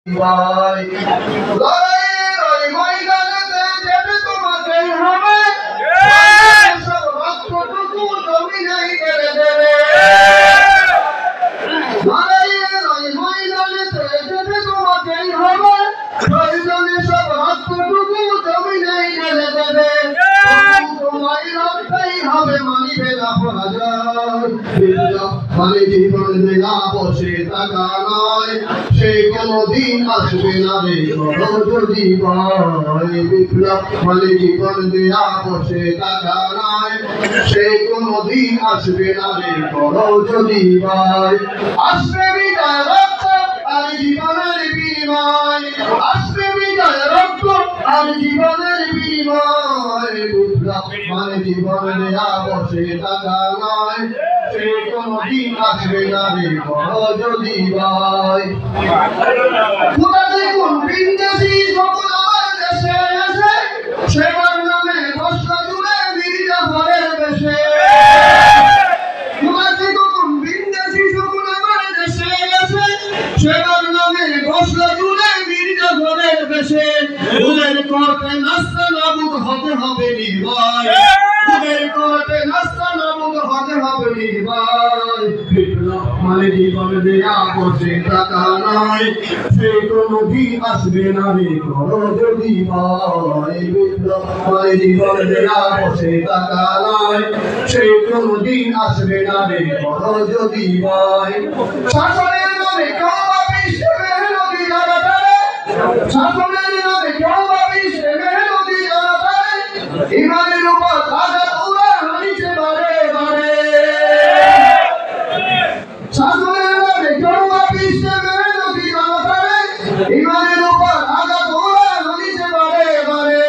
ভাই লড়াইয়ের ময়দানেতে যেতে তোমাকেই হবে, সব রক্তটুকু জমিনেই ঢেলে দেবে। লড়াইয়ের ময়দানেতে যেতে তোমাকেই হবে, প্রয়োজনে সব রক্তটুকু জমিনেই ঢেলে দেবে। তোমায় লড়তেই হবে, মানিবে না পরাজয়। মানে জীবন দেয়া বসে থাকা নয়, সে কোনদিন আসবে না রে করো যদি ভয়। বিপ্লব মানে জীবন দেয়া বসে থাকা নয়, সে কোনদিন আসবে না রে করো যদি ভয়। আসবে বিজয় রক্ত আর জীবনের বিনিময়, আসবে বিজয় রক্ত আর জীবনের বিনিময়। বিপ্লব মানে জীবন দেয়া বসে থাকা নয়, সে কোনদিন আসবে না রে করো যদি ভয়। খোদা দেখুন বিন্দেশি সকল আমার দেশে এসে, সেবার নামে ঘোষণা জুড়ে মির্জাফরের বেশে। খোদা দেখুন বিন্দেশি সকল আমার দেশে এসে, সেবার নামে ঘোষণা জুড়ে মির্জাফরের বেশে। ওদের কোর্টে নাস্তা নাবুদ হতে হবে নির্ভয়, ওদের কোর্টে নাস্তা নাবুদ হতে হবে নির্ভয়। বিপ্লব মানে জীবন দেয়া বসে থাকা নয়, সে কোনদিন আসবে না রে করো যদি ভয়। বিপ্লব মানে জীবন দেয়া বসে থাকা নয়, সে কোনদিন আসবে না রে করো যদি ভয়। শাসনের নামে কেউ ভাবিস মেহনতি যারা তারে, শাসনের নামে কেউ ভাবিস মেহনতি যারা তারে, ইমানের উপর আঘাত ওরা হানিছে বারে বারে। শাসনের নামে কেউ ভাবিস মেহনতি যারা তারে, ইমানের উপর আঘাত ওরা হানিছে বারে বারে।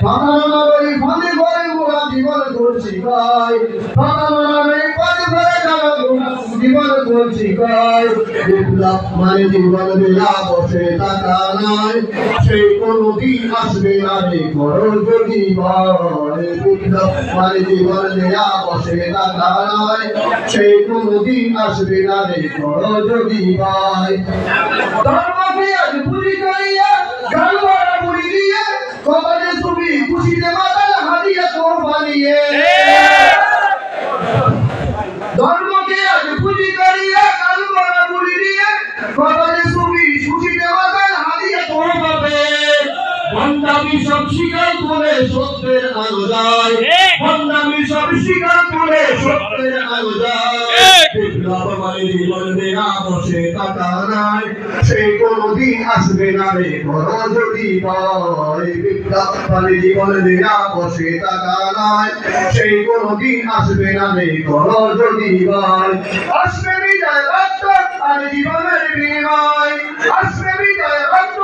ফাঁকানোর ফাঁদে ভরে ওরা জীবন করছি গায়, ফাঁকানোর ফাঁদে ভরে জীবন করছি গায়। বিপ্লব মানে জীবন দেয়া বসে থাকা নয়, সে কোনদিন আসবে না রে করো যদি ভয়। বিপ্লব মানে জীবন দেয়া বসে থাকা নয়, সে কোনদিন আসবে না রে করো যদি ভয়। ধর্মকে আজ পুরি করিয়া গাল ভরা পুরি দিয়ে, কবরে তুমি খুশিতে মাতাল হারিয়ে তোফা নিয়ে। ধর্মকে আজ পুরি করিয়া গাল ভরা পুরি দিয়ে, কবরে তুমি খুশিতে মাতাল হারিয়ে তোফা পেয়ে। ভণ্ডামি সব স্বীকার করে সত্যের আলো যায়, ভণ্ডামি সব স্বীকার করে সত্যের আলো যায়। বিপ্লব মানে জীবন দেয়া বসে থাকা নয়, সে কোনদিন আসবে না রে করো যদি ভয়। বিপ্লব মানে জীবন দেয়া বসে থাকা নয়, সে কোনদিন আসবে না রে করো যদি ভয়। আসবে বিজয় রক্ত আর জীবনের বিনিময়, আসবে বিজয় রক্ত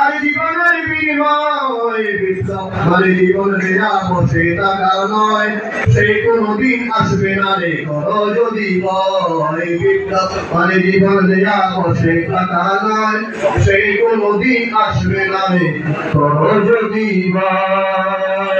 আর জীবনের বিনিময়। বিপ্লব মানে জীবন দেয়া বসে থাকা নয়, সে কোনদিন আসবে না রে করো যদি ভয়। বিপ্লব মানে জীবন দেয়া বসে থাকা নয়, সে কোনদিন আসবে না রে করো যদি ভয়।